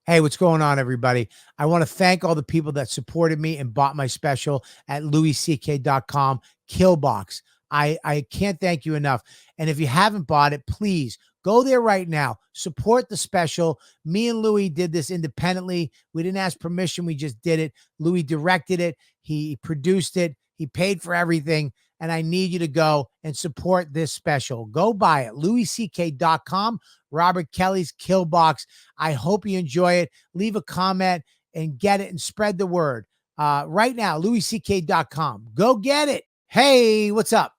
Hey, what's going on, everybody? I want to thank all the people that supported me and bought my special at louisck.com, Killbox. I can't thank you enough. And if you haven't bought it, please go there right now. Support the special. Me and Louis did this independently. We didn't ask permission. We just did it. Louis directed it. He produced it. He paid for everything. And I need you to go and support this special. Go buy it. louisck.com, Robert Kelly's Killbox. I hope you enjoy it. Leave a comment and get it and spread the word. Right now, louisck.com. Go get it. Hey, what's up?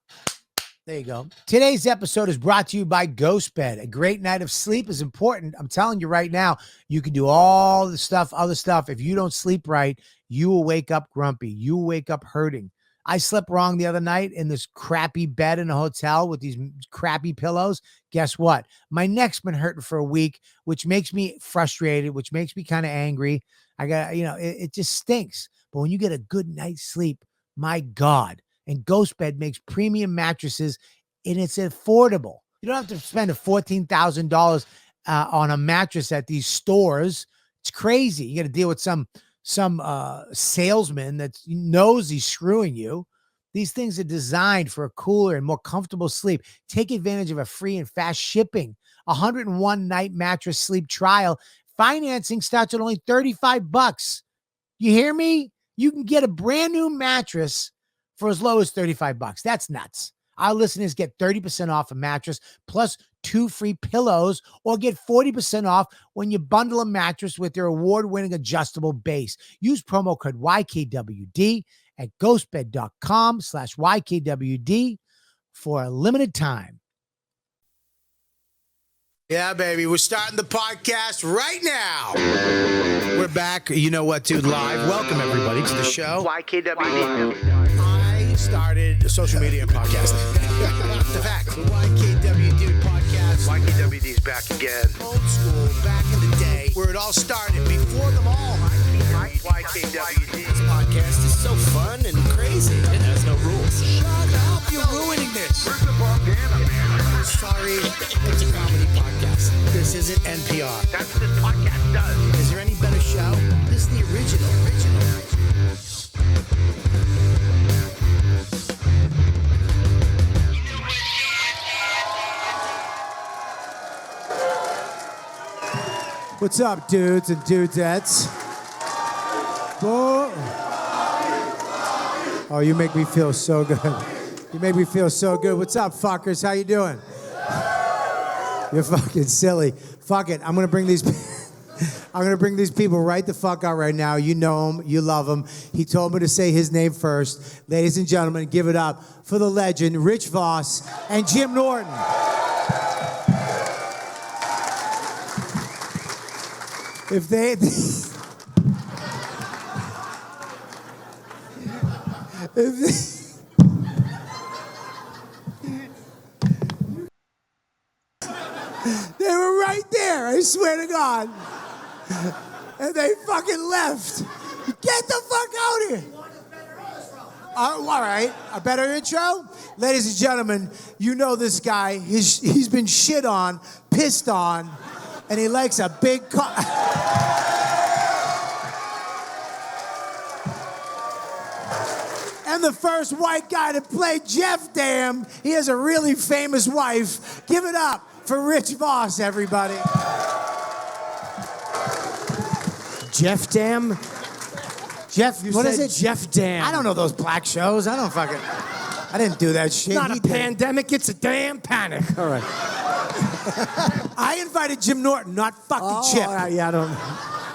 There you go. Today's episode is brought to you by GhostBed. A great night of sleep is important. I'm telling you right now, you can do all the stuff, other stuff. If you don't sleep right, you will wake up grumpy. You will wake up hurting. I slept wrong the other night in this crappy bed in a hotel with these crappy pillows. Guess what? My neck's been hurting for a week, which makes me frustrated, which makes me kind of angry. It just stinks. But when you get a good night's sleep, my God. And GhostBed makes premium mattresses, and it's affordable. You don't have to spend $14,000 on a mattress at these stores. It's crazy. You got to deal with some salesman that knows he's screwing you. These things are designed for a cooler and more comfortable sleep. Take advantage of a free and fast shipping, 101 night mattress sleep trial. Financing starts at only $35. You hear me? You can get a brand new mattress for as low as $35. That's nuts. Our listeners get 30% off a mattress plus 2 free pillows, or get 40% off when you bundle a mattress with their award-winning adjustable base. Use promo code YKWD at ghostbed.com/YKWD for a limited time. Yeah, baby. We're starting the podcast right now. We're back. You know what, dude? Live. Welcome, everybody, to the show. YKWD. I started social media and podcasting. The fact. The YKWD podcast. YKWD's back again. Old school, back in the day, where it all started, before them all. YKWD. This podcast is so fun and crazy. It has no rules. Shut up. You're ruining this. Where's the bandana, man? Sorry, it's a comedy podcast. This isn't NPR. That's what this podcast does. Is there any better show? This is the original. What's up, dudes and dudettes? Oh, you make me feel so good. You make me feel so good. What's up, fuckers? How you doing? You're fucking silly. Fuck it. I'm gonna bring these people right the fuck out right now. You know him. You love him. He told me to say his name first. Ladies and gentlemen, give it up for the legend, Rich Vos and Jim Norton. If they were right there, I swear to God. And they fucking left. Get the fuck out of here. All right, a better intro? Ladies and gentlemen, you know this guy. He's been shit on, pissed on, and he likes a big car. And the first white guy to play Jeff Dam. He has a really famous wife. Give it up for Rich Vos, everybody. Jeff Dam? Jeff, what is it? Jeff Dam. I don't know those black shows. I didn't do that shit. It's not a pandemic, it's a damn panic. All right. I invited Jim Norton, not fucking Chip. All right, yeah, I don't...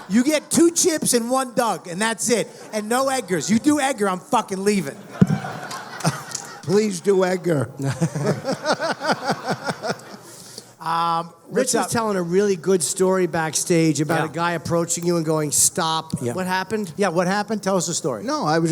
You get 2 Chips and 1 Doug, and that's it. And no Edgars. You do Edgar, I'm fucking leaving. Please do Edgar. Rich was telling a really good story backstage about Yeah. a guy approaching you and going, stop. Yeah. What happened? Yeah, what happened? Tell us the story. No, I was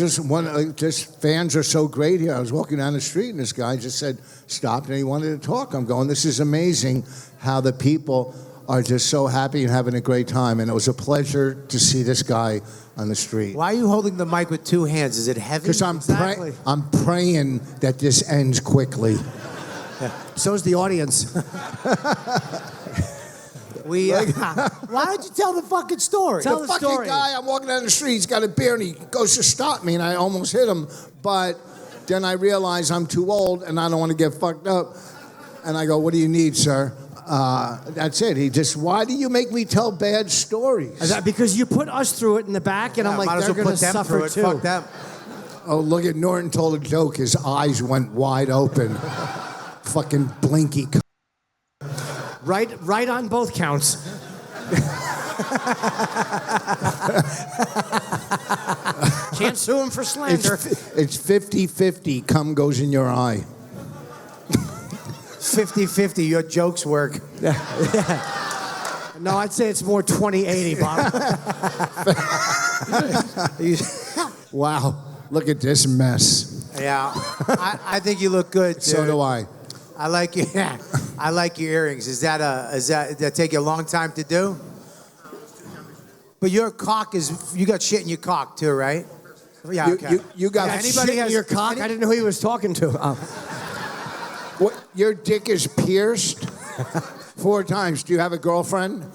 just fans are so great here. I was walking down the street and this guy just said, stop, and he wanted to talk. I'm going, this is amazing how the people are just so happy and having a great time. And it was a pleasure to see this guy on the street. Why are you holding the mic with 2 hands? Is it heavy? Because I'm praying that this ends quickly. So is the audience. We. Why don't you tell the fucking story? Tell The the fucking story. guy, I'm walking down the street, he's got a beer, and he goes to stop me, and I almost hit him, but then I realize I'm too old, and I don't want to get fucked up. And I go, what do you need, sir? That's it. He just, why do you make me tell bad stories? Is that because you put us through it in the back, and I'm like, might as they're well going put to them suffer through it. too. Fuck them. Oh, look at Norton told a joke. His eyes went wide open. Fucking blinky. Right on both counts. Can't sue him for slander. It's 50-50. Cum goes in your eye. 50-50. Your jokes work. No, I'd say it's more 20-80, Bob. Wow. Look at this mess. Yeah. I think you look good, dude. So do I. I like you. Yeah. I like your earrings. Did that take you a long time to do? But your cock is, you got shit in your cock too, right? Yeah, okay. You got Anybody shit has your cock? I didn't know who he was talking to. What, your dick is pierced 4 times. Do you have a girlfriend?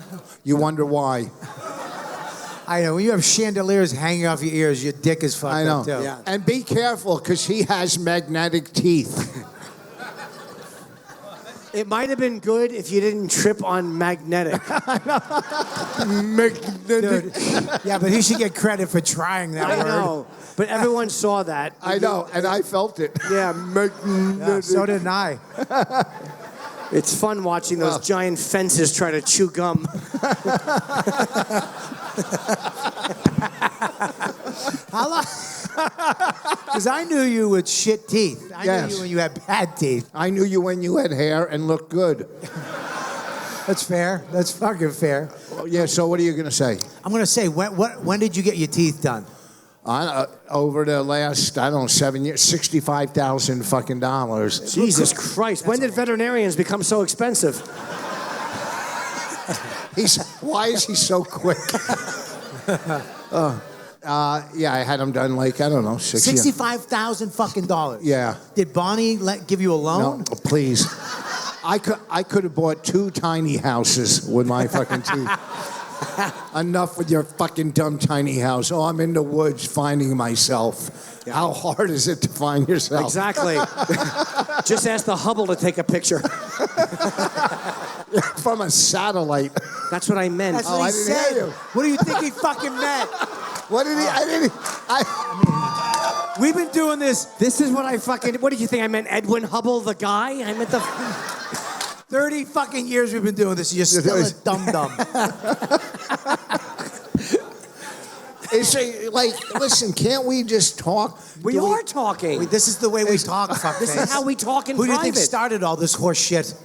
You wonder why. I know. When you have chandeliers hanging off your ears, your dick is fucked I know. up too. Yeah. And be careful, because he has magnetic teeth. It might have been good if you didn't trip on magnetic. Magnetic. Dude, yeah, but he should get credit for trying that I word. know, but everyone saw that. I know, and I felt it. Yeah, Yeah, so did I. it's fun watching those giant fences try to chew gum. How long? Because I knew you with shit teeth. I knew Yes. you when you had bad teeth. I knew you when you had hair and looked good. That's fair. That's fucking fair. Yeah, so what are you going to say? I'm gonna say, when did you get your teeth done? Over the last, I don't know, 7 years, $65,000 fucking dollars. Jesus Christ! When did veterinarians become so expensive? Why is he so quick? Yeah, I had him done like, I don't know, 6 years. $65,000 fucking dollars. Yeah. Did Bonnie give you a loan? No, please. I could have bought 2 tiny houses with my fucking teeth. Enough with your fucking dumb tiny house. Oh, I'm in the woods finding myself. Yeah. How hard is it to find yourself? Exactly. Just ask the Hubble to take a picture. From a satellite. That's what I meant. That's what he I didn't said. hear you. What do you think he fucking meant? What did he? We've been doing this This is what I fucking. What did you think I meant? Edwin Hubble, the guy? I meant the. 30 fucking years we've been doing this. You're still a dum-dum. It's like, listen, can't we just talk? We are talking. This is the way we talk, fuckface. This is how we talk in Who do you private. think started all this horse shit?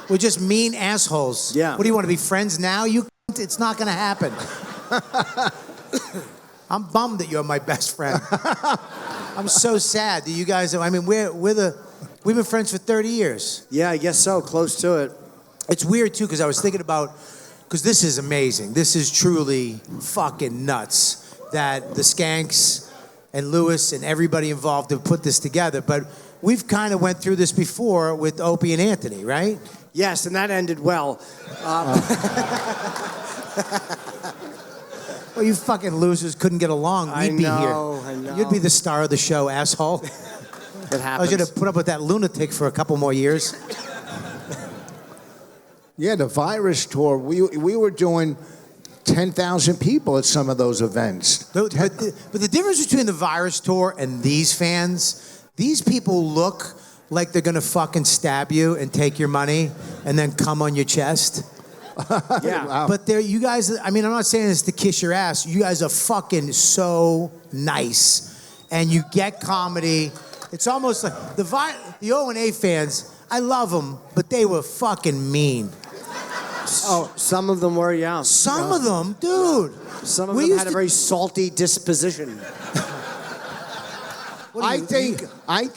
We're just mean assholes. Yeah. What do you want to be friends now? You cunt? It's not going to happen. I'm bummed that you're my best friend. I'm so sad that you guys. I mean, we've been friends for 30 years. Yeah, I guess so. Close to it. It's weird too because I was thinking about because this is amazing. This is truly fucking nuts that the Skanks and Lewis and everybody involved have put this together. But we've kind of went through this before with Opie and Anthony, right? Yes, and that ended well. Well, you fucking losers couldn't get along. We'd be here. I know. You'd be the star of the show, asshole. It I happens. was going to put up with that lunatic for a couple more years. Yeah, the virus tour. We were doing 10,000 people at some of those events. But the difference between the virus tour and these fans, these people look like they're going to fucking stab you and take your money and then come on your chest. Yeah. Wow. But you guys, I mean, I'm not saying this to kiss your ass. You guys are fucking so nice. And you get comedy. It's almost like the O&A fans, I love them, but they were fucking mean. Oh, some of them were, yeah. Some of them, dude. Some of we them used had a to- very salty disposition. I think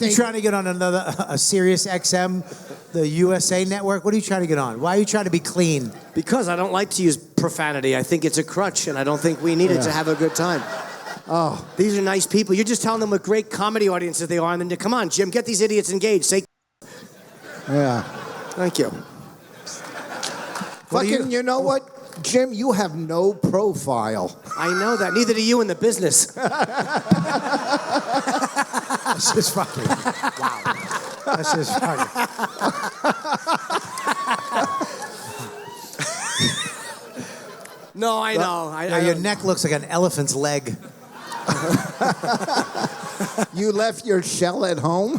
You trying to get on a Sirius XM, the USA network? What are you trying to get on? Why are you trying to be clean? Because I don't like to use profanity. I think it's a crutch, and I don't think we need it to have a good time. Oh, these are nice people. You're just telling them what great comedy audiences they are, and then come on, Jim, get these idiots engaged. Say, Yeah. thank you. What do Fucking, you know what, Jim? You have no profile. I know that. Neither do you in the business. That's just fucking. Wow. That's just fucking. No, I know. Your neck looks like an elephant's leg. You left your shell at home?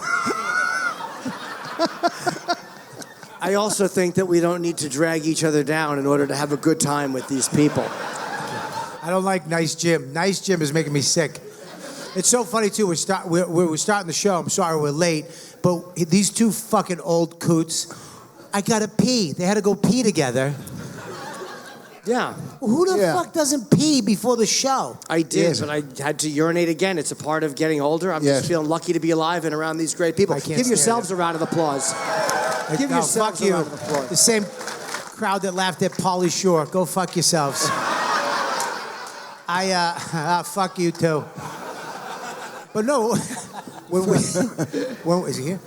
I also think that we don't need to drag each other down in order to have a good time with these people. I don't like Nice Jim. Nice Jim is making me sick. It's so funny too. We're starting the show. I'm sorry we're late, but these two fucking old coots. I gotta pee. They had to go pee together. Yeah, Who the Yeah. fuck doesn't pee before the show? I did, Yes. but I had to urinate again. It's a part of getting older. I'm Yes. just feeling lucky to be alive and around these great people. I can't Give stand yourselves it. a round of applause. Give No, yourselves fuck a you. round of applause. The same crowd that laughed at Pauly Shore. Go fuck yourselves. Fuck you too. But no, when is he here?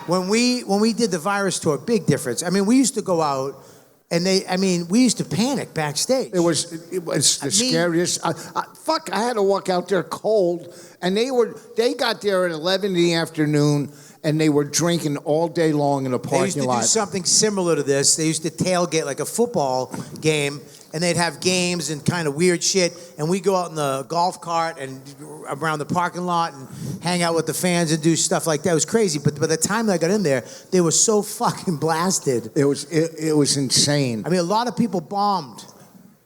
When we did the virus tour, big difference. I mean, we used to go out, and we used to panic backstage. It was the Me- scariest. Fuck, I had to walk out there cold, and they got there at 11 in the afternoon, and they were drinking all day long in a They parking used to lot. do something similar to this. They used to tailgate like a football game, and they'd have games and kind of weird shit. And we'd go out in the golf cart and around the parking lot and hang out with the fans and do stuff like that. It was crazy. But by the time I got in there, they were so fucking blasted. It was insane. I mean, a lot of people bombed.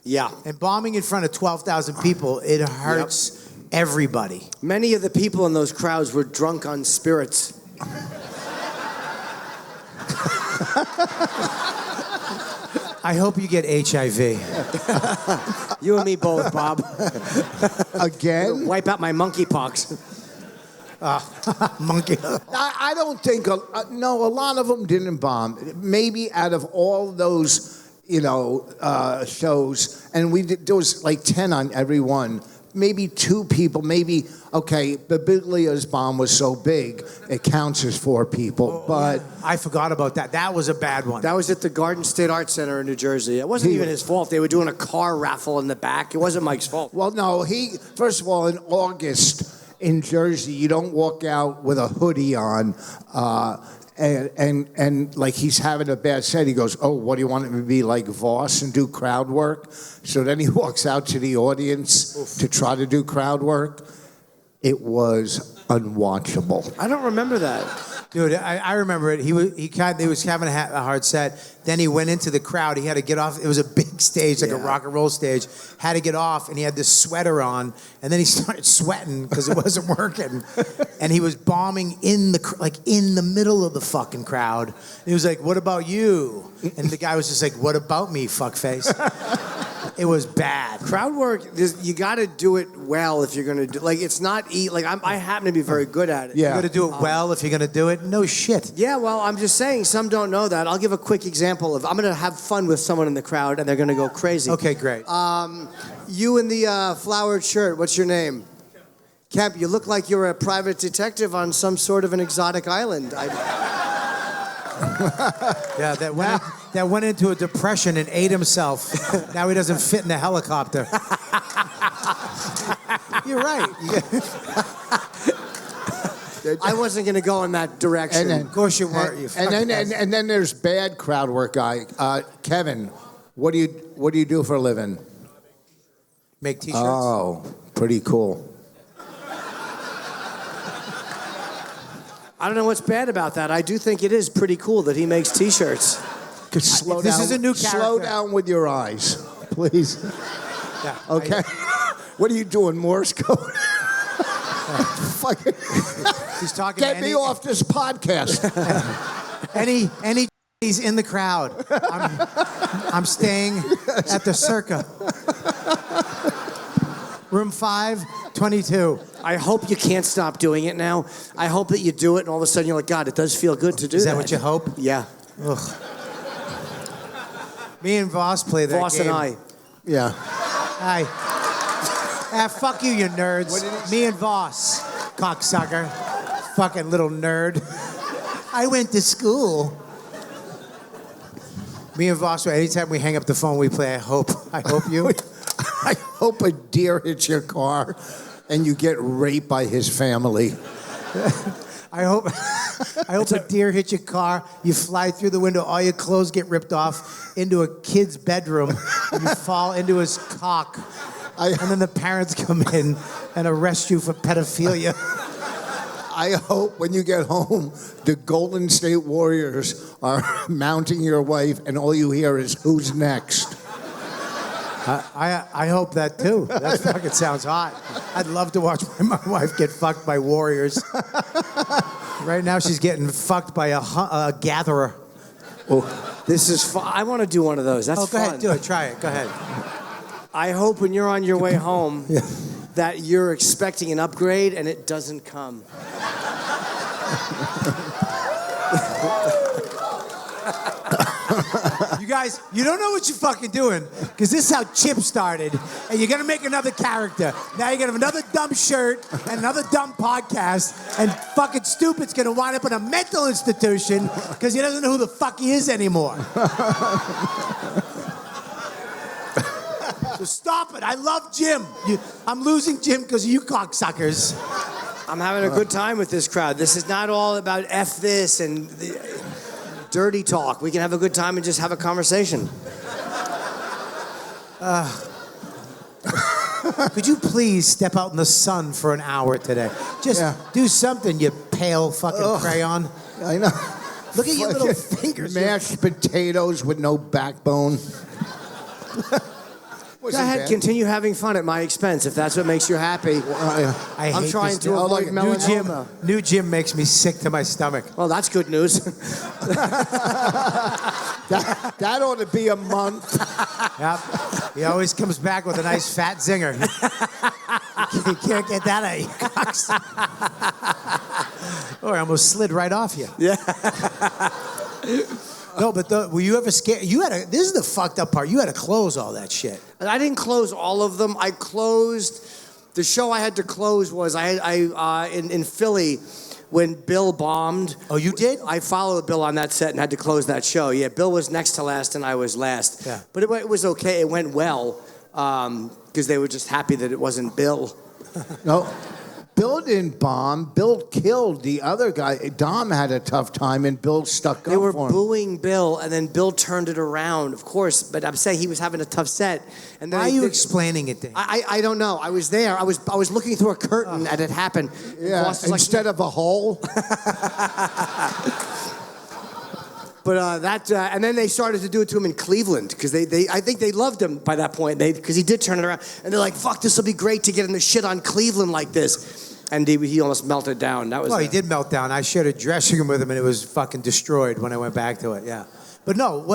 Yeah. And bombing in front of 12,000 people, it hurts everybody. Many of the people in those crowds were drunk on spirits. I hope you get HIV. You and me both, Bob. Again? Wipe out my monkeypox. Monkey. I don't think, no, a lot of them didn't bomb. Maybe out of all those, shows, and there was like 10 on every one. Maybe 2 people, Biblia's bomb was so big, it counts as 4 people, but... I forgot about that. That was a bad one. That was at the Garden State Arts Center in New Jersey. It wasn't even his fault. They were doing a car raffle in the back. It wasn't Mike's fault. Well, no, first of all, in August in Jersey, you don't walk out with a hoodie on, and like he's having a bad set. He goes, "Oh, what do you want him to be like Vos and do crowd work?" So then he walks out to the audience to try to do crowd work. It was unwatchable. I don't remember that. Dude, I remember it. He was having a hard set. Then he went into the crowd. He had to get off. It was a big stage, like a rock and roll stage. Had to get off, and he had this sweater on. And then he started sweating because it wasn't working. And he was bombing in the middle of the fucking crowd. And he was like, "What about you?" And the guy was just like, "What about me, fuckface?" It was bad. Crowd work, you got to do it well if you're going to do. Like, it's not I happen to be very good at it. You Yeah. got to do it well if you're going to do it. No shit. Yeah, well, I'm just saying, some don't know that. I'll give a quick example of, I'm going to have fun with someone in the crowd, and they're going to go crazy. Okay, great. You in the flowered shirt, what's your name? Kemp, you look like you're a private detective on some sort of an exotic island. Yeah, that went into a depression and ate himself. Now he doesn't fit in the helicopter. You're right. I wasn't going to go in that direction. And then, Of course you weren't. You and then there's bad crowd work guy. Kevin, what do you do for a living? Make T-shirts. Oh, pretty cool. I don't know what's bad about that. I do think it is pretty cool that he makes T-shirts. Slow This down. is a new Slow character. down with your eyes, please. Yeah. Okay. What are you doing, Morse code? Fucking He's talking. get to me any, off this podcast. Any. He's in the crowd. I'm staying at the Circa. Room 522. I hope you can't stop doing it now. I hope that you do it, and all of a sudden you're like, God, it does feel good to do that. Is that what you hope? Yeah. Ugh. Me and Vos play that Voss game. and I. Yeah. Hi. Fuck you, you nerds. Me and Voss, cocksucker. Fucking little nerd. I went to school. Me and Vos, anytime we hang up the phone, we play I Hope You. I hope a deer hits your car and you get raped by his family. I hope a deer hits your car, you fly through the window, all your clothes get ripped off into a kid's bedroom, and you fall into his cock, and then the parents come in and arrest you for pedophilia. I hope when you get home, the Golden State Warriors are mounting your wife, and all you hear is, "Who's next?" I hope that too. That fucking sounds hot. I'd love to watch my wife get fucked by warriors. Right now she's getting fucked by a gatherer. Oh, this is fun. I want to do one of those. That's go fun. ahead, do it. Try it. Go ahead. I hope when you're on your way home that you're expecting an upgrade and it doesn't come. You guys, you don't know what you're fucking doing, because this is how Chip started, and you're gonna make another character. Now you're gonna have another dumb shirt and another dumb podcast, and fucking Stupid's gonna wind up in a mental institution because he doesn't know who the fuck he is anymore. So stop it. I love Jim. I'm losing Jim because of you cocksuckers. I'm having a good time with this crowd. This is not all about F this and dirty talk. We can have a good time and just have a conversation. Could you please step out in the sun for an hour today? Just do something, you pale fucking crayon. I know. Look at your little fingers. Mashed potatoes with no backbone. Go ahead, continue having fun at my expense if that's what makes you happy. I'm trying to avoid melanoma. New Jim makes me sick to my stomach. Well, that's good news. That ought to be a month. Yep. He always comes back with a nice fat zinger. You can't get that out of you, cocks. Oh, I almost slid right off you. Yeah. No, but were you ever scared? This is the fucked up part. You had to close all that shit. And I didn't close all of them. I closed. The show I had to close was in Philly when Bill bombed. Oh, you did? I followed Bill on that set and had to close that show. Yeah, Bill was next to last and I was last. Yeah. But it was okay. It went well because they were just happy that it wasn't Bill. No. Bill didn't bomb. Bill killed the other guy. Dom had a tough time, and Bill stuck up for him. They were booing Bill, and then Bill turned it around, of course. But I'm saying he was having a tough set. And then why are you explaining it to him? I don't know. I was there. I was looking through a curtain and it happened. Yeah, instead of a hole. But and then they started to do it to him in Cleveland because I think they loved him by that point because he did turn it around and they're like, "Fuck, this will be great to get in the shit on Cleveland like this," and he almost melted down. That was. Well, he did melt down. I shared a dressing room with him and it was fucking destroyed when I went back to it. Yeah, but no,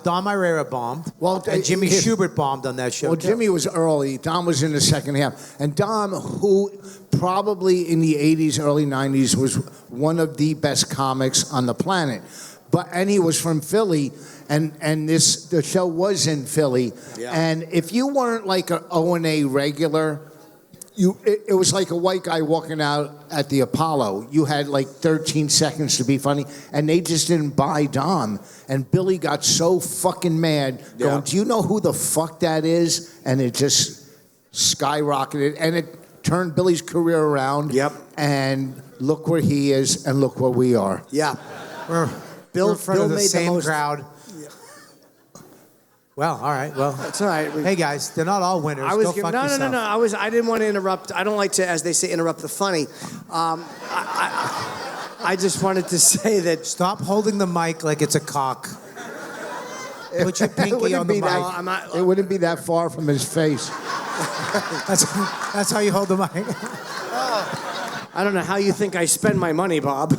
Dom Irera bombed. Well, and Jimmy Schubert bombed on that show. Well, Jimmy was early. Dom was in the second half, and Dom, who probably in the '80s, early '90s, was one of the best comics on the planet. And he was from Philly, and the show was in Philly. Yeah. And if you weren't like an O&A regular, it was like a white guy walking out at the Apollo. You had like 13 seconds to be funny, and they just didn't buy Dom. And Billy got so fucking mad, going, "Do you know who the fuck that is?" And it just skyrocketed, and it turned Billy's career around. Yep. And look where he is, and look where we are. Yeah. Bill in front of the made same the most crowd. Yeah. Well, all right. Well, that's all right. Hey guys, they're not all winners. Go fuck yourself. No. I didn't want to interrupt. I don't like to, as they say, interrupt the funny. I just wanted to say that. Stop holding the mic like it's a cock. Put your pinky on the mic. It wouldn't be that far from his face. That's how you hold the mic. I don't know how you think I spend my money, Bob.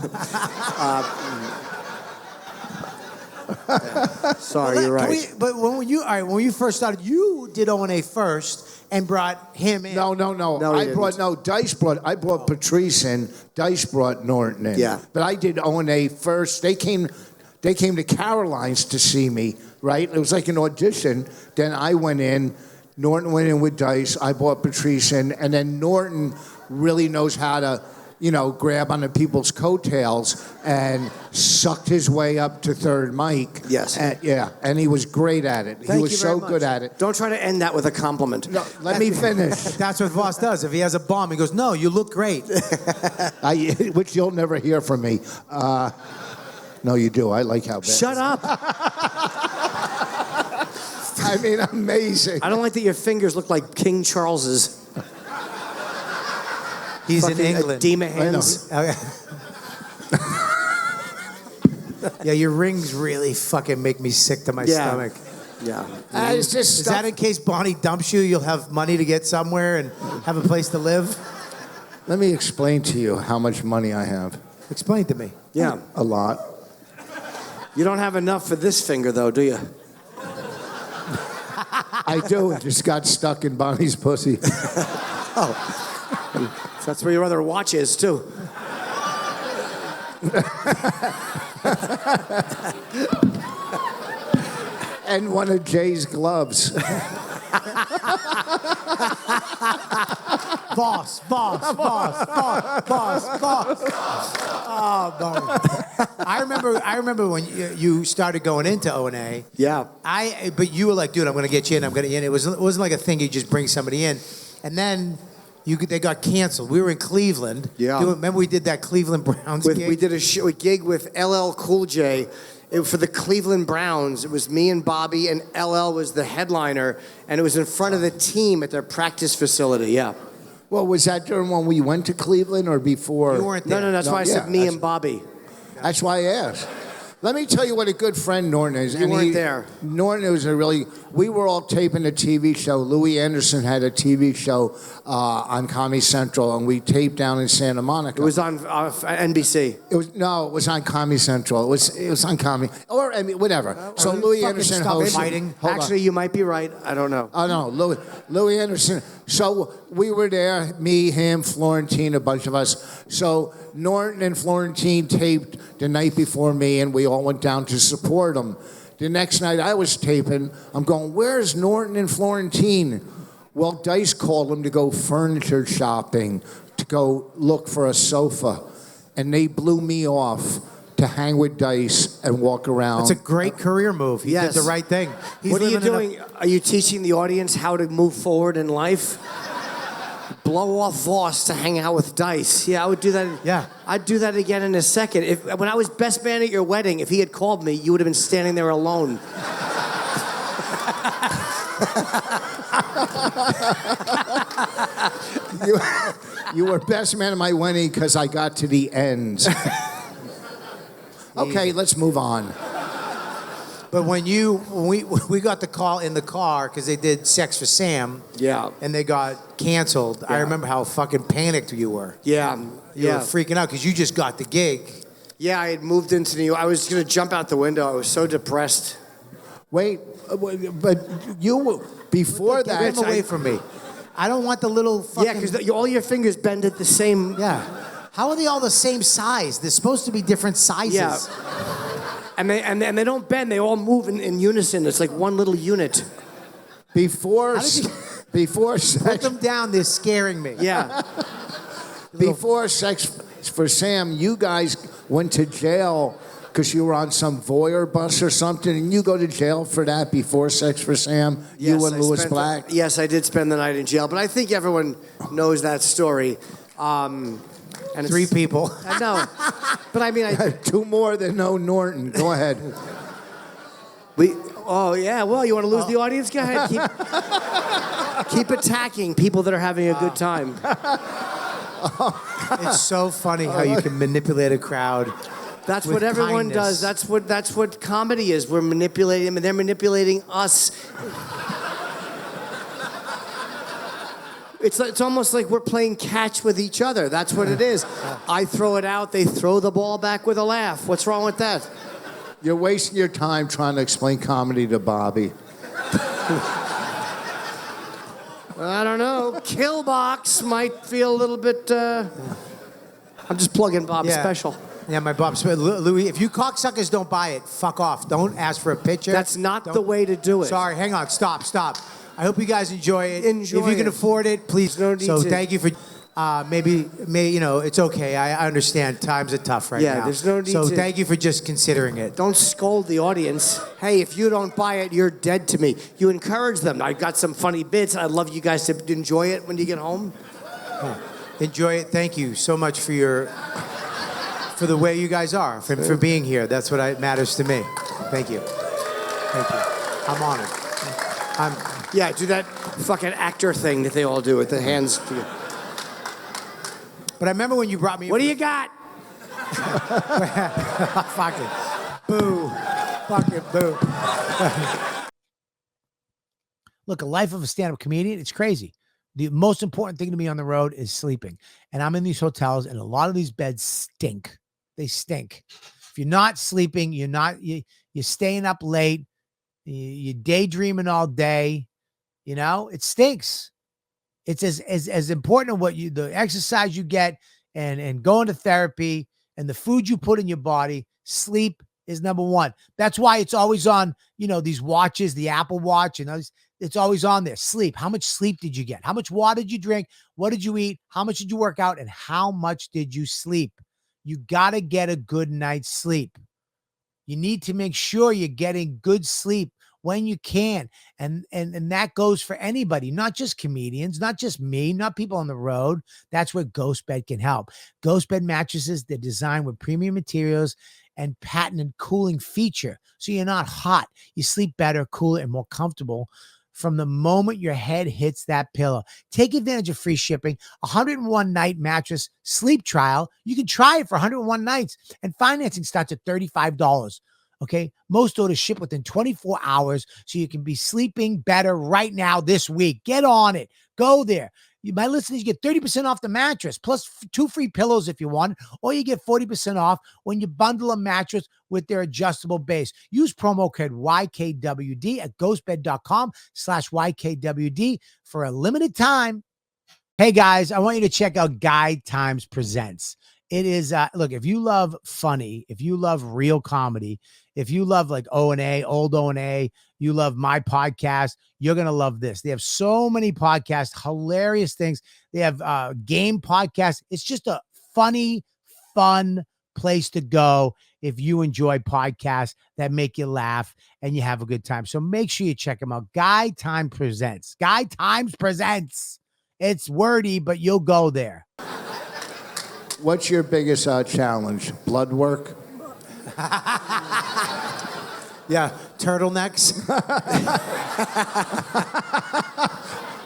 Sorry, you're right. But when you first started, you did O&A first and brought him in. No. I brought Patrice in. Dice brought Norton in. Yeah. But I did O&A first. They came to Caroline's to see me, right? It was like an audition. Then I went in. Norton went in with Dice. I brought Patrice in. And then Norton really knows how to grab onto people's coattails and sucked his way up to third mic. Yes. And he was great at it. Thank he was you very so much. good at it. Don't try to end that with a compliment. No, let me finish. That's what Vos does. If he has a bomb, he goes, "No, you look great." Which you'll never hear from me. No, you do. I like how bad. Shut up. I mean, amazing. I don't like that your fingers look like King Charles's. He's Fucking in England. edema hands. Oh, yeah. Yeah, your rings really fucking make me sick to my stomach. Yeah. It's just Is stuff. that in case Bonnie dumps you, you'll have money to get somewhere and have a place to live? Let me explain to you how much money I have. Explain to me. Yeah. A lot. You don't have enough for this finger, though, do you? I do. It just got stuck in Bonnie's pussy. That's where your other watch is, too. And one of Jay's gloves. Boss. Oh, Bonnie. I remember when you started going into O&A. Yeah. But you were like, dude, I'm going to get you in. I'm going to get in. It wasn't like a thing you just bring somebody in. And then they got canceled. We were in Cleveland. Yeah. Remember we did that Cleveland Browns gig? We did a gig with LL Cool J for the Cleveland Browns. It was me and Bobby, and LL was the headliner, and it was in front of the team at their practice facility. Yeah. Well, was that during when we went to Cleveland or before? You weren't there. No, that's why I said me and Bobby. That's why I asked. Let me tell you what a good friend Norton is. You weren't there. Norton was we were all taping a TV show. Louis Anderson had a TV show on Comedy Central, and we taped down in Santa Monica. It was on NBC. It was on Comedy Central. It was on Comedy, or I mean, whatever. So Louis Anderson hosted. Hold on. Actually, you might be right. I don't know. Oh no, Louis Anderson. So we were there, me, him, Florentine, a bunch of us. So Norton and Florentine taped the night before me, and we all went down to support them. The next night I was taping, I'm going, where's Norton and Florentine? Well, Dice called them to go furniture shopping, to go look for a sofa. And they blew me off to hang with Dice and walk around. It's a great career move. He did the right thing. What are you doing? Are you teaching the audience how to move forward in life? Blow off Vos to hang out with Dice. Yeah, I would do that. Yeah. I'd do that again in a second. When I was best man at your wedding, if he had called me, you would have been standing there alone. You were best man at my wedding because I got to the end. Okay, let's move on. But when we got the call in the car because they did Sex for Sam. Yeah. And they got canceled. I remember how fucking panicked you were. Yeah. You were freaking out because you just got the gig. Yeah, I had moved into New York. I was going to jump out the window. I was so depressed. Wait, but you were, before that... Get him away from me. I don't want the little fucking... Yeah, because all your fingers bend at the same... Yeah. How are they all the same size? They're supposed to be different sizes. Yeah. And they don't bend. They all move in unison. It's like one little unit. Before Put sex... them down. They're scaring me. Yeah. Before Sex for Sam, you guys went to jail because you were on some voyeur bus or something, and you go to jail for that before Sex for Sam? Yes, you and Louis Black? Yes, I did spend the night in jail, but I think everyone knows that story. And 3 people. I know. But I mean... 2 more than know Norton. Go ahead. Oh, yeah. Well, you want to lose the audience? Go ahead. Keep attacking people that are having a good time. It's so funny how you can manipulate a crowd. That's with what everyone kindness. does. That's what comedy is. We're manipulating them, and they're manipulating us. It's almost like we're playing catch with each other. That's what it is. I throw it out, they throw the ball back with a laugh. What's wrong with that? You're wasting your time trying to explain comedy to Bobby. I don't know. Killbox might feel a little bit... I'm just plugging Bob's special. Yeah, my Bob Smith. Louis, if you cocksuckers don't buy it, fuck off. Don't ask for a picture. That's not the way to do it. Sorry, hang on. Stop. I hope you guys enjoy it. Enjoy If you can it. afford it, please. No need So to. thank you for... maybe, it's okay. I understand. Times are tough right now. Yeah, there's no need So to- thank you for just considering it. Don't scold the audience. Hey, if you don't buy it, you're dead to me. You encourage them. I got some funny bits. I'd love you guys to enjoy it when you get home. Enjoy it. Thank you so much for the way you guys are, for being here. That's what matters to me. Thank you. Thank you. I'm honored. Yeah, do that fucking actor thing that they all do with the hands. But I remember when you brought me. What do you got? Fuck it. Boo. Fuck it. Boo. Look, a life of a stand-up comedian, it's crazy. The most important thing to me on the road is sleeping. And I'm in these hotels, and a lot of these beds stink. They stink. If you're not sleeping, you're staying up late, you're daydreaming all day. It stinks. It's as important what the exercise you get and going to therapy and the food you put in your body. Sleep is number one. That's why it's always on, these watches, the Apple Watch and those. It's always on there. Sleep. How much sleep did you get? How much water did you drink? What did you eat? How much did you work out? And how much did you sleep? You got to get a good night's sleep. You need to make sure you're getting good sleep when you can. And that goes for anybody, not just comedians, not just me, not people on the road. That's where Ghost Bed can help. Ghost Bed mattresses, they're designed with premium materials and patented cooling feature. So you're not hot. You sleep better, cooler, and more comfortable from the moment your head hits that pillow. Take advantage of free shipping, 101 night mattress sleep trial. You can try it for 101 nights, and financing starts at $35. Okay. Most orders ship within 24 hours, so you can be sleeping better right now this week. Get on it. Go there. My listeners, you get 30% off the mattress, plus 2 free pillows if you want, or you get 40% off when you bundle a mattress with their adjustable base. Use promo code YKWD at ghostbed.com/YKWD for a limited time. Hey guys, I want you to check out Guide Times Presents. It is, look, if you love funny, if you love real comedy, if you love like O&A, old O&A, you love my podcast, you're going to love this. They have so many podcasts, hilarious things. They have game podcasts. It's just a funny, fun place to go if you enjoy podcasts that make you laugh and you have a good time. So make sure you check them out. Guide Times Presents. Guide Times Presents. It's wordy, but you'll go there. What's your biggest challenge? Blood work? Yeah, turtlenecks.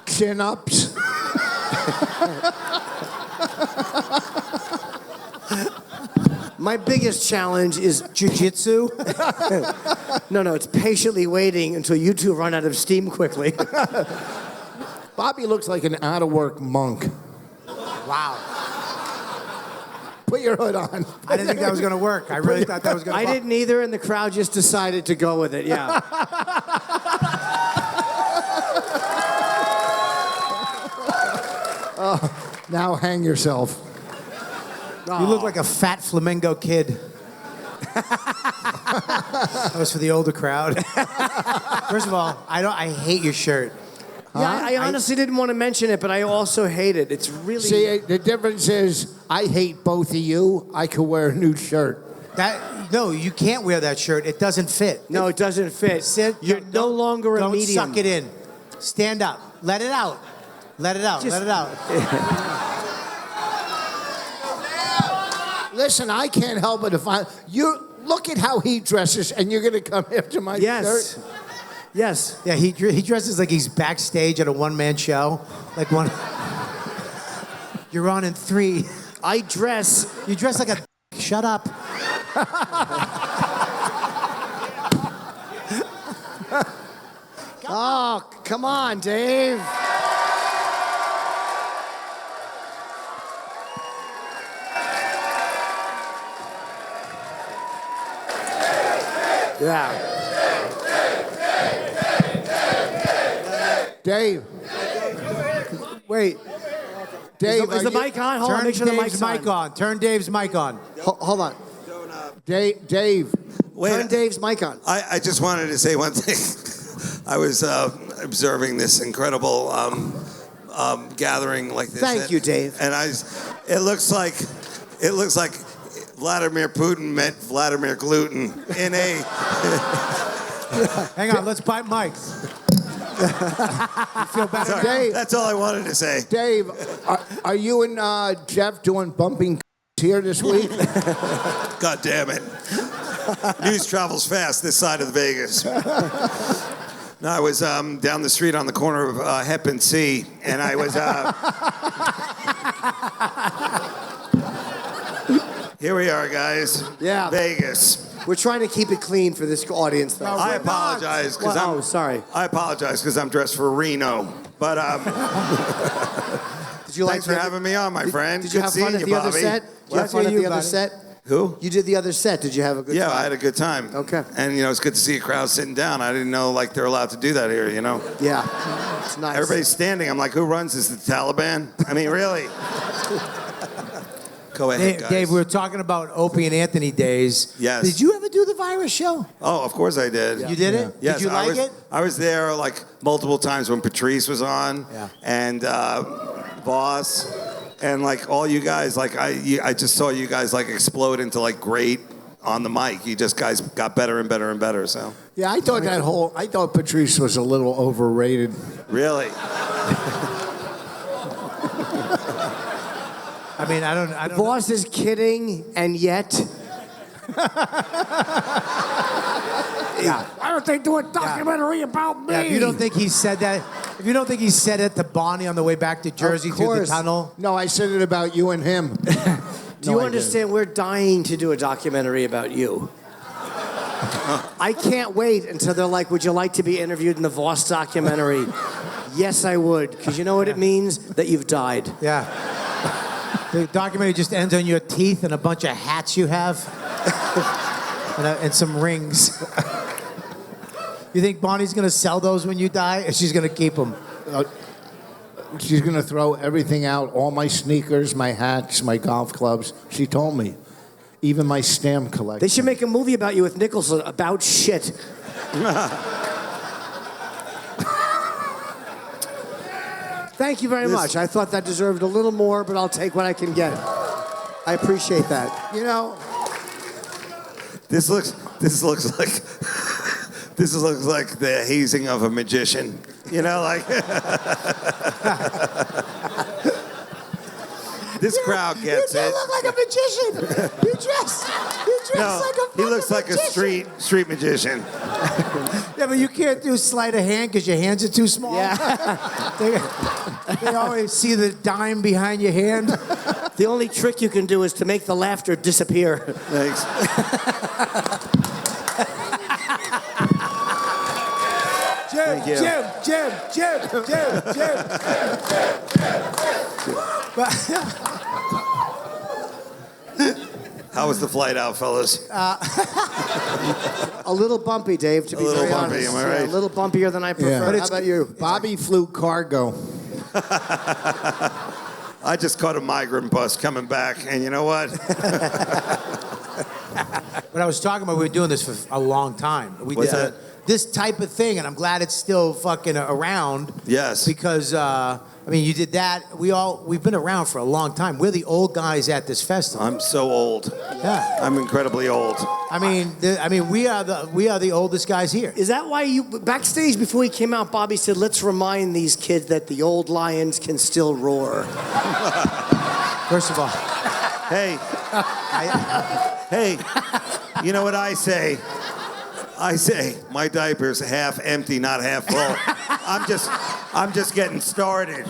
Chin-ups? My biggest challenge is Jiu-jitsu. no, it's patiently waiting until you two run out of steam quickly. Bobby looks like an out-of-work monk. Wow. Put your hood on. I didn't think that was going to work. I really thought that was going to I didn't either, and the crowd just decided to go with it, yeah. Now hang yourself. You look like a fat flamingo kid. That was for the older crowd. First of all, I hate your shirt. Yeah, I honestly didn't want to mention it, but I also hate it. It's really... See, the difference is I hate both of you. I could wear a new shirt. No, you can't wear that shirt. It doesn't fit. No, it doesn't fit. You're no longer a medium. Don't suck it in. Stand up. Let it out. Let it out. Let it out. Listen, I can't help it if you look at how he dresses, and you're going to come after my shirt. Yes. Yeah, he dresses like he's backstage at a one-man show. Like one. You're on in 3. I dress. You dress like a. Shut up. Oh, come on, Dave. Yeah. Dave. Wait. Dave, Is the mic on? Hold on, make sure the mic's on. Turn Dave's mic on. Hold on. Dave. Turn Dave's mic on. I just wanted to say one thing. I was observing this incredible gathering like this. Thank you, Dave. And it looks like Vladimir Putin met Vladimir Gluten in a. Hang on, let's bite mics. You feel better? Sorry, Dave. that's all I wanted to say. Dave, are you and Jeff doing bumping here this week? God damn it. News travels fast this side of Vegas. No, I was down the street on the corner of Hep and C, and I was. Here we are, guys. Yeah. Vegas. We're trying to keep it clean for this audience, though. I apologize because Oh, sorry. I apologize because I'm dressed for Reno. But Did you thanks for having me on, my friend. Did you Good have seeing fun at you, the other Bobby. set? Did you have fun at the other set? Who? You did the other set. Did you have a good Yeah, time? I had a good time. Okay. And it's good to see a crowd sitting down. I didn't know they're allowed to do that here. Yeah. It's nice. Everybody's standing. I'm like, who runs this? The Taliban? I mean, really? Go ahead, guys. Dave, we were talking about Opie and Anthony days. Yes. Did you ever do the virus show? Oh, of course I did. You did it? Yes, did you like it? I was there like multiple times when Patrice was on, Yeah. and Vos, and like all you guys. Like I just saw you guys like explode into like great on the mic. You just guys got better and better and better. So Yeah, I thought Patrice was a little overrated. really, I mean, I don't. Boss is kidding, and yet. Yeah. Why don't they do a documentary about me? Yeah, if you don't think he said that, if you don't think he said it to Bonnie on the way back to Jersey Of through the course. tunnel, No, I said it about you and him. Do you understand? We're dying to do a documentary about you. I can't wait until they're like, would you like to be interviewed in the Voss documentary? Yes, I would, because you know what it means? That you've died. yeah. The documentary just ends on your teeth and a bunch of hats you have, and some rings. You think Bonnie's gonna sell those when you die, or she's gonna keep them? She's going to throw everything out, all my sneakers, my hats, my golf clubs. She told me. Even my stamp collection. They should make a movie about you with Nicholson about shit. Thank you very much. I thought that deserved a little more, but I'll take what I can get. I appreciate that. this looks like the hazing of a magician. Like this crowd gets You it. look like a magician. You dress No, like a he looks fucking like a magician. street magician. Yeah, but you can't do sleight of hand because your hands are too small. Yeah. They always see the dime behind your hand. The only trick you can do is to make the laughter disappear. Thanks. Thank you. Jim. How was the flight out, fellas? A little bumpy, Dave, to be little very bumpy, honest. am I Yeah, right? a little bumpier than I prefer. Yeah. How about you? Bobby flew cargo. I just caught a migrant bus coming back, and you know what? But I was talking about we were doing this for a long time. We What's did that? this type of thing, and I'm glad it's still fucking around. Yes. Because I mean, you did that. We've been around for a long time. We're the old guys at this festival. I'm so old. Yeah. I'm incredibly old. I mean, we are the oldest guys here. Is that why you backstage before he came out? Bobby said, "Let's remind these kids that the old lions can still roar." First of all, Hey, hey, you know what I say? I say my diaper's half empty, not half full. I'm just getting started.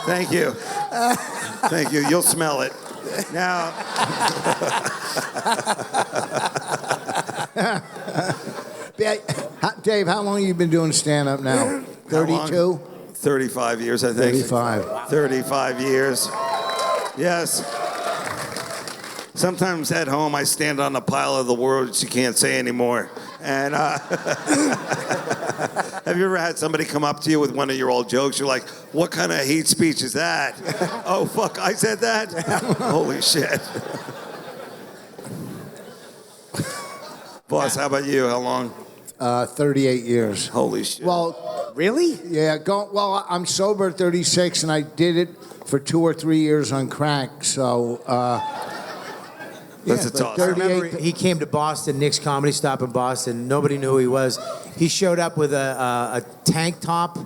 Thank you. Thank you. You'll smell it. Now, Dave, how long have you been doing stand-up now? How long? 32? 35 years, I think. 35. 35 years. Yes. Sometimes at home I stand on a pile of the words you can't say anymore. And have you ever had somebody come up to you with one of your old jokes? You're like, what kind of hate speech is that? Oh, fuck, I said that? Holy shit. Boss, how about you? How long? 38 years. Holy shit. Well, Really? yeah, I'm sober at 36, and I did it for 2 or 3 years on crack, so... That's a but toss. I remember 38 he came to Boston, Nick's Comedy Stop in Boston. Nobody knew who he was. He showed up with a tank top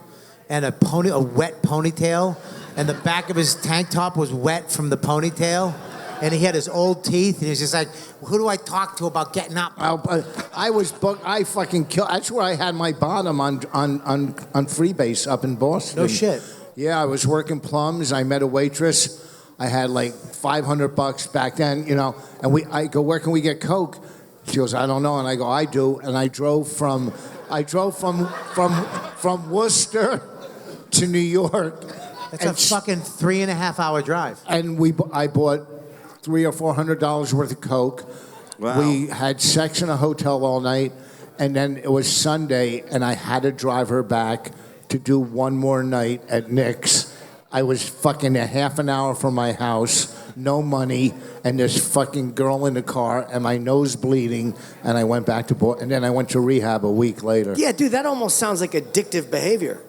and a wet ponytail, and the back of his tank top was wet from the ponytail, and he had his old teeth, and he was just like, "Who do I talk to about getting up?" I was booked. I fucking killed. That's where I had my bottom on Freebase up in Boston. No shit. Yeah, I was working plums. I met a waitress. I had like $500 back then, you know. And I go, "Where can we get Coke?" She goes, "I don't know." And I go, "I do." And I drove from Worcester to New York. It's a fucking 3.5 hour drive. And I bought $300 or $400 worth of Coke. Wow. We had sex in a hotel all night, and then it was Sunday, and I had to drive her back to do one more night at Nick's. I was fucking a half an hour from my house, no money, and this fucking girl in the car, and my nose bleeding, and I went back to and then I went to rehab a week later. Yeah, dude, that almost sounds like addictive behavior.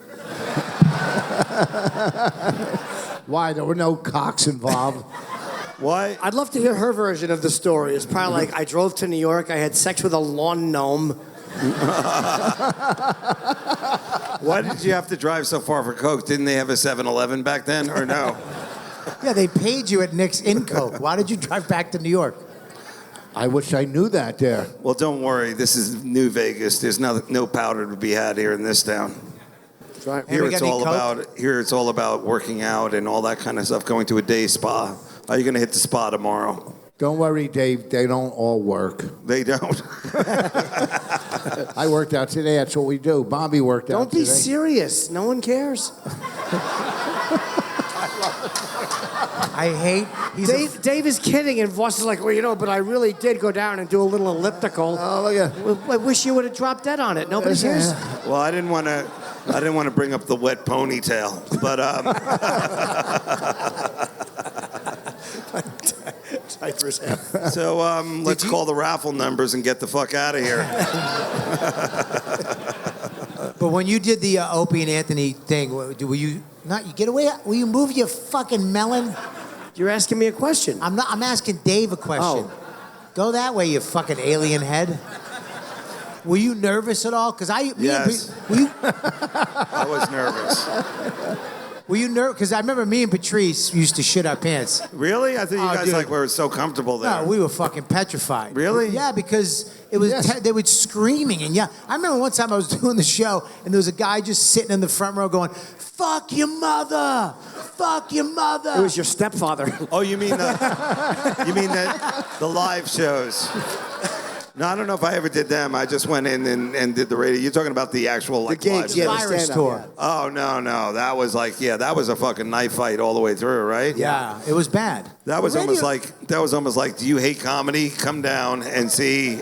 Why? There were no cocks involved. Why? I'd love to hear her version of the story. It's probably like, I drove to New York, I had sex with a lawn gnome. Why did you have to drive so far for Coke? Didn't they have a 7-Eleven back then, or no? Yeah, they paid you at Nick's in Coke. Why did you drive back to New York? I wish I knew that there. Well, don't worry. This is New Vegas. There's no powder to be had here in this town. That's right. Here we it's got any all Coke? it's all about working out and all that kind of stuff. Going to a day spa. Are you going to hit the spa tomorrow? Don't worry, Dave. They don't all work. They don't. I worked out today. That's what we do. Bobby worked out Don't today. be serious. No one cares. I hate. Dave is kidding, and Voss is like, well, you know, but I really did go down and do a little elliptical. Oh, look at I wish you would have dropped that on it. Nobody cares. Well, I didn't want to bring up the wet ponytail, but so let's call the raffle numbers and get the fuck out of here. But when you did the Opie and Anthony thing, were you not? You get away? Will you move your fucking melon? You're asking me a question. I'm not. I'm asking Dave a question. Oh. Go that way, you fucking alien head. Were you nervous at all? Because Yes. Were you? I was nervous. Were you nervous? Because I remember me and Patrice used to shit our pants. Really? I thought you Oh, guys dude. were so comfortable there. No, we were fucking petrified. Really? Yeah, because it was they were screaming and I remember one time I was doing the show and there was a guy just sitting in the front row going, "Fuck your mother, fuck your mother." It was your stepfather. Oh, you mean the live shows? No, I don't know if I ever did them. I just went in and did the radio. You're talking about the actual like live gigs, shows. yeah. Virus stand-up, tour. yeah. Oh no, that was like that was a fucking knife fight all the way through, right? Yeah, it was bad. That was Radio- almost like, do you hate comedy? Come down and see.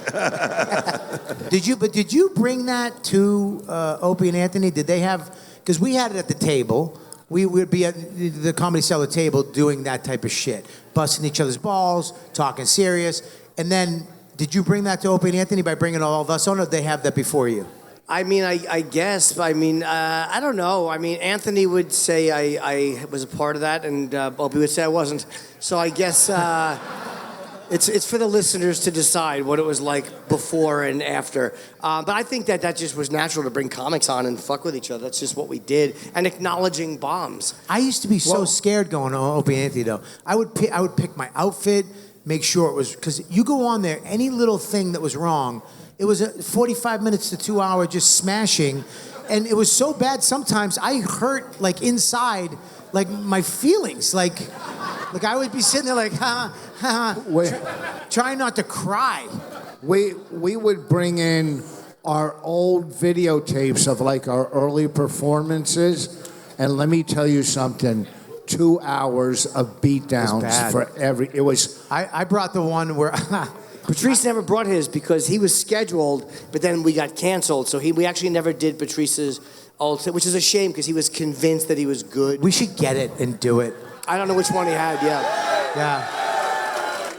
Did you bring that to Opie and Anthony? Did they have? Because we had it at the table. We would be at the Comedy Cellar table doing that type of shit, busting each other's balls, talking serious, and then. Did you bring that to Opie and Anthony by bringing all of us on, or did they have that before you? I mean, I guess. I mean, I don't know. I mean, Anthony would say I was a part of that, and Opie would say I wasn't. So I guess it's for the listeners to decide what it was like before and after. But I think that just was natural to bring comics on and fuck with each other. That's just what we did. And acknowledging bombs. I used to be so scared going on Opie and Anthony, though. I would pick my outfit, make sure it was, because you go on there, any little thing that was wrong, it was a 45 minutes to 2 hour just smashing, and it was so bad sometimes I hurt like inside, like my feelings, like I would be sitting there like trying not to cry. We would bring in our old videotapes of like our early performances, and let me tell you something. 2 hours of beatdowns for every. It was. I brought the one where. Patrice never brought his because he was scheduled, but then we got canceled. So we actually never did Patrice's old, which is a shame because he was convinced that he was good. We should get it and do it. I don't know which one he had. Yeah. Yeah.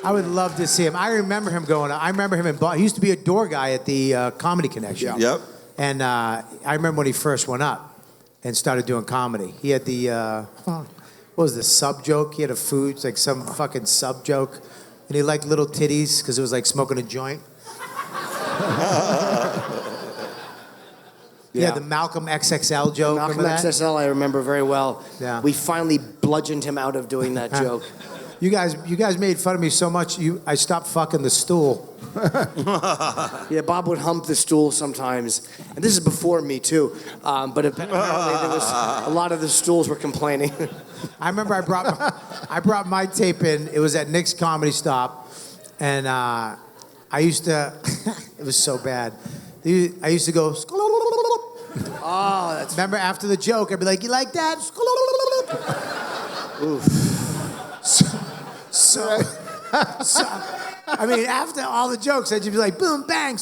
I would love to see him. I remember him going. I remember him in Boston. He used to be a door guy at the Comedy Connection. Yep. And I remember when he first went up and started doing comedy. He had the what was the sub joke? He had a food, like some fucking sub joke, and he liked little titties because it was like smoking a joint. Yeah, the Malcolm XXL joke. Malcolm remember that? XXL, I remember very well. Yeah. We finally bludgeoned him out of doing that joke. You guys made fun of me so much. I stopped fucking the stool. Yeah, Bob would hump the stool sometimes, and this is before me too. But apparently there was a lot of the stools were complaining. I remember I brought my tape in. It was at Nick's Comedy Stop, and I used to. It was so bad. I used to go. Oh, that's Remember after the joke, I'd be like, "You like that?" oof. So, I mean, after all the jokes, I'd just be like, boom, bang,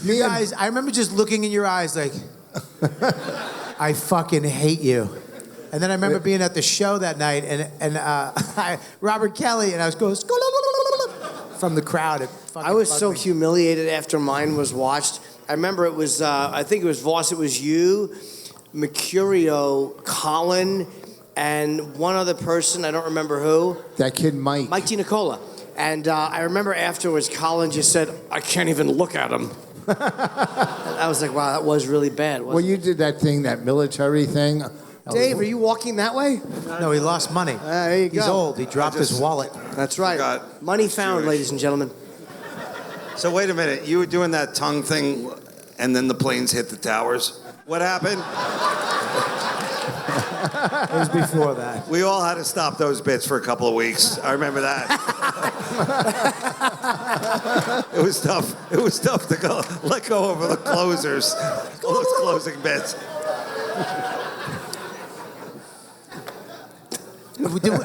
You guys, I remember just looking in your eyes like, I fucking hate you. And then I remember being at the show that night, and Robert Kelly, and I was going, from the crowd. I was so humiliated after mine was watched. I remember it was, I think it was Vos, it was you, Mercurio, Colin, and one other person, I don't remember who. That kid Mike. Mike DiNicola. And I remember afterwards, Colin just said, I can't even look at him. And I was like, wow, that was really bad. Well, you did that thing, that military thing. Dave, are you walking that way? No, he lost money. There you go. He's old. He dropped his wallet. That's right. Forgot. Money found, Jewish. ladies and gentlemen. So wait a minute. You were doing that tongue thing, and then the planes hit the towers. What happened? It was before that. We all had to stop those bits for a couple of weeks. I remember that. It was tough. It was tough to let go over the closers, all those closing bits.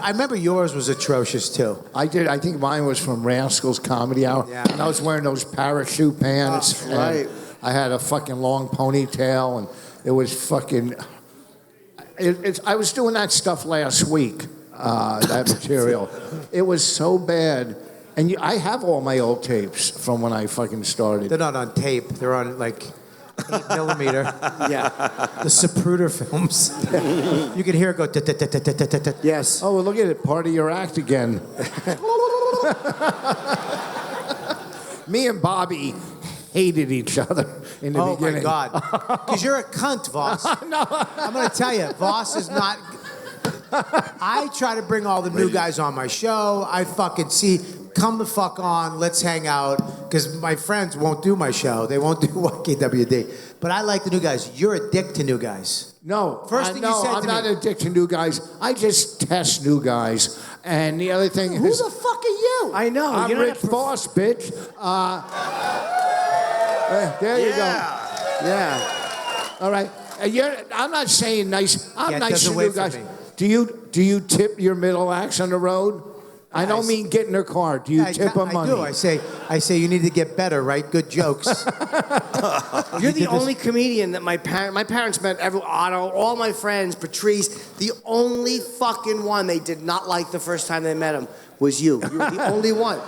I remember yours was atrocious too. I did. I think mine was from Rascals Comedy Hour. Yeah. And I was wearing those parachute pants. Oh, right. And I had a fucking long ponytail, and it was fucking. I was doing that stuff last week. That material. It was so bad. And I have all my old tapes from when I fucking started. They're not on tape. They're on like 8mm. Yeah. The Zapruder films. You can hear it go. Yes. Oh, well, look at it. Part of your act again. Me and Bobby hated each other in the beginning. Oh, my God. Because you're a cunt, Voss. No. I'm going to tell you, Voss is not... I try to bring all the new guys on my show. I fucking see... Come the fuck on, let's hang out. Because my friends won't do my show. They won't do YKWD. But I like the new guys. You're a dick to new guys. No. First thing you said I'm to not me. addicted to new guys. I just test new guys. And the other thing Who is... the fuck are you? I know. I'm you're not Rich Boss, bitch. There you go. Yeah. All right. I'm not saying nice. I'm Yeah, it nice doesn't to wait new for guys. me. Do you tip your middle acts on the road? I don't mean get in their car. Do you tip them money? I do. I say you need to get better, right? Good jokes. You're the only comedian that my parents met, Otto, all my friends, Patrice, the only fucking one they did not like the first time they met him was you. You were the only one.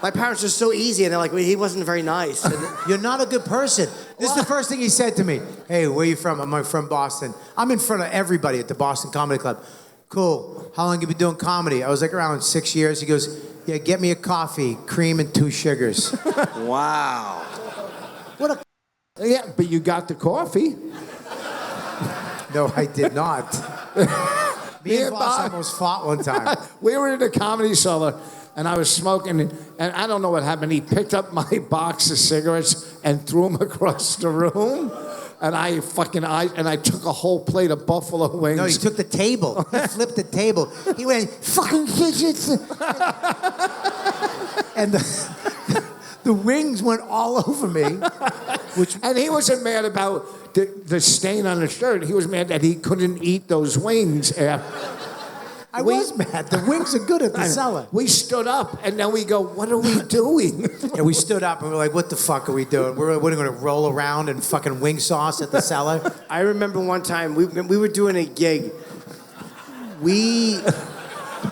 My parents are so easy, and they're like, well, he wasn't very nice. You're not a good person. This is the first thing he said to me. Hey, where are you from? I'm from Boston. I'm in front of everybody at the Boston Comedy Club. Cool. How long have you been doing comedy? I was like around 6 years. He goes, yeah, get me a coffee, cream and 2 sugars. Wow. What a... Yeah, but you got the coffee. No, I did not. Me and Voss almost fought one time. We were in the Comedy Cellar, and I was smoking, and I don't know what happened. He picked up my box of cigarettes and threw them across the room. And I took a whole plate of buffalo wings. No, he took the table. He flipped the table. He went, fucking fidgets. And the wings went all over me. And he wasn't mad about the stain on the shirt. He was mad that he couldn't eat those wings. I was mad. The wings are good at the cellar. We stood up, and then we go, what are we doing? And we stood up, and we're like, what the fuck are we doing? We're going to roll around in fucking wing sauce at the cellar? I remember one time, we were doing a gig.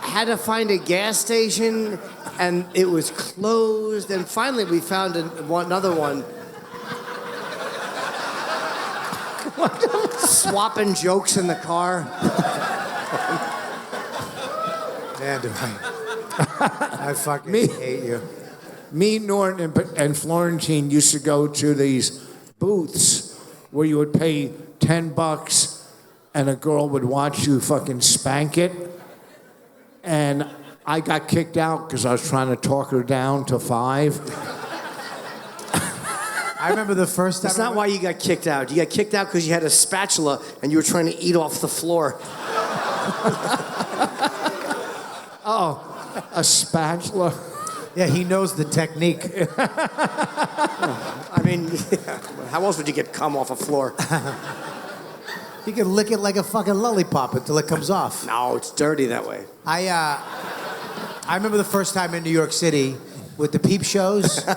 had to find a gas station, and it was closed. And finally, we found another one. Swapping jokes in the car. Man, do I fucking hate you. Me, Norton, and Florentine used to go to these booths where you would pay $10 and a girl would watch you fucking spank it. And I got kicked out because I was trying to talk her down to 5. I remember the first time. That's not why you got kicked out. You got kicked out because you had a spatula and you were trying to eat off the floor. Oh, a spatula. Yeah, he knows the technique. I mean, how else would you get cum off a floor? You can lick it like a fucking lollipop until it comes off. No, it's dirty that way. I remember the first time in New York City with the peep shows.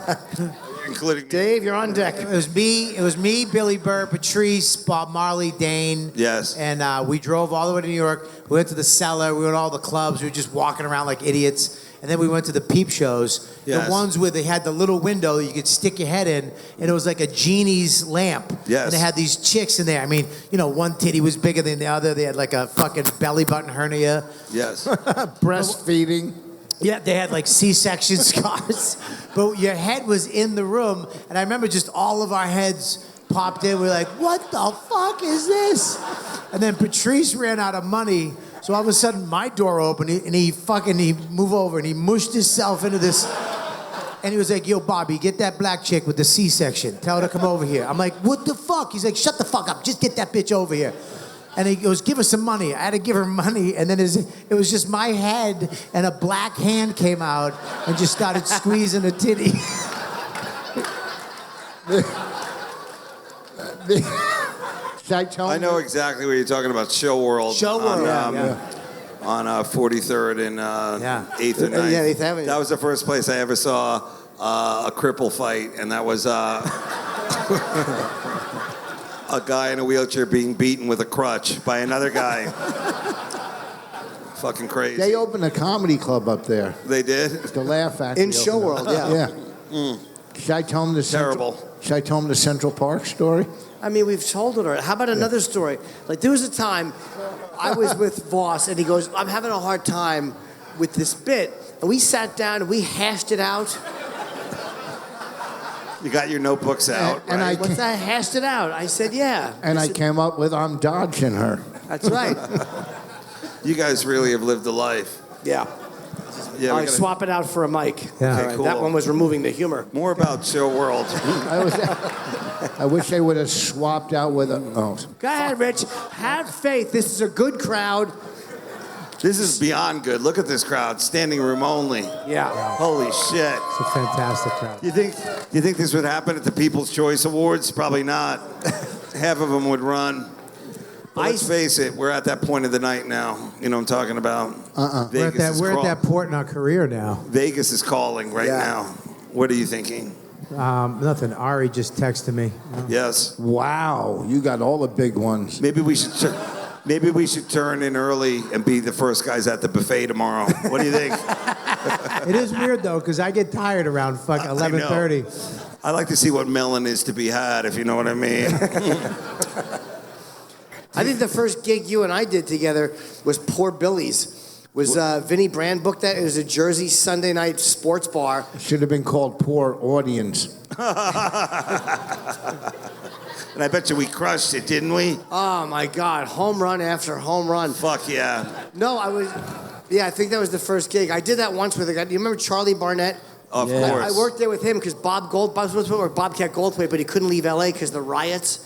Including Dave, you're on deck. It was me, Billy Burr, Patrice, Bob Marley, Dane. Yes. And we drove all the way to New York. We went to the Cellar. We went to all the clubs. We were just walking around like idiots. And then we went to the peep shows. Yes. The ones where they had the little window you could stick your head in, and it was like a genie's lamp. Yes. And they had these chicks in there. I mean, you know, one titty was bigger than the other. They had like a fucking belly button hernia. Yes. Breastfeeding. Yeah, they had like C-section scars. But your head was in the room, and I remember just all of our heads popped in. We were like, what the fuck is this? And then Patrice ran out of money, so all of a sudden my door opened, and he moved over, and he mushed himself into this. And he was like, yo, Bobby, get that black chick with the C-section. Tell her to come over here. I'm like, what the fuck? He's like, shut the fuck up. Just get that bitch over here. And he goes, give her some money. I had to give her money, and then it was just my head, and a black hand came out and just started squeezing a titty. I know exactly what you're talking about. Show World. Show World, On 43rd and 8th and 9th. Yeah, 8th Avenue. That was the first place I ever saw a cripple fight, and that was a guy in a wheelchair being beaten with a crutch by another guy. Fucking crazy. They opened a comedy club up there. They did? The Laugh Factory. In Show opened World, up. yeah. Should I tell them the Terrible. Should I tell them the Central Park story? I mean, we've told it already. How about another story? Like, there was a time I was with Vos, and he goes, I'm having a hard time with this bit. And we sat down, and we hashed it out. You got your notebooks out, And right? What's that? Hashed it out. I said, yeah. And I said, came up with I'm dodging her. That's right. You guys really have lived a life. Yeah. Yeah, All we right, gotta- swap it out for a mic. Yeah. All right, cool. that one was removing the humor. More about Show World. I wish they would have swapped out with a. Oh. Go ahead, Rich. Have faith. This is a good crowd. This is beyond good. Look at this crowd. Standing room only. Yeah. Holy shit. It's a fantastic crowd. You think this would happen at the People's Choice Awards? Probably not. Half of them would run. But let's face it, we're at that point of the night now. You know what I'm talking about? We're at that point in our career now. Vegas is calling right now. What are you thinking? Nothing. Ari just texted me. Yes. Wow, you got all the big ones. Maybe we should turn in early and be the first guys at the buffet tomorrow. What do you think? It is weird though, because I get tired around fucking 11:30. I like to see what melon is to be had, if you know what I mean. I think the first gig you and I did together was Poor Billy's. Was Vinny Brand booked that? It was a Jersey Sunday night sports bar. Should have been called Poor Audience. And I bet you we crushed it, didn't we? Oh my God, home run after home run. Fuck yeah. No, I think that was the first gig. I did that once with a guy. Do you remember Charlie Barnett? Of Yeah. course. I worked there with him because Bobcat Goldthwait, but he couldn't leave LA because the riots,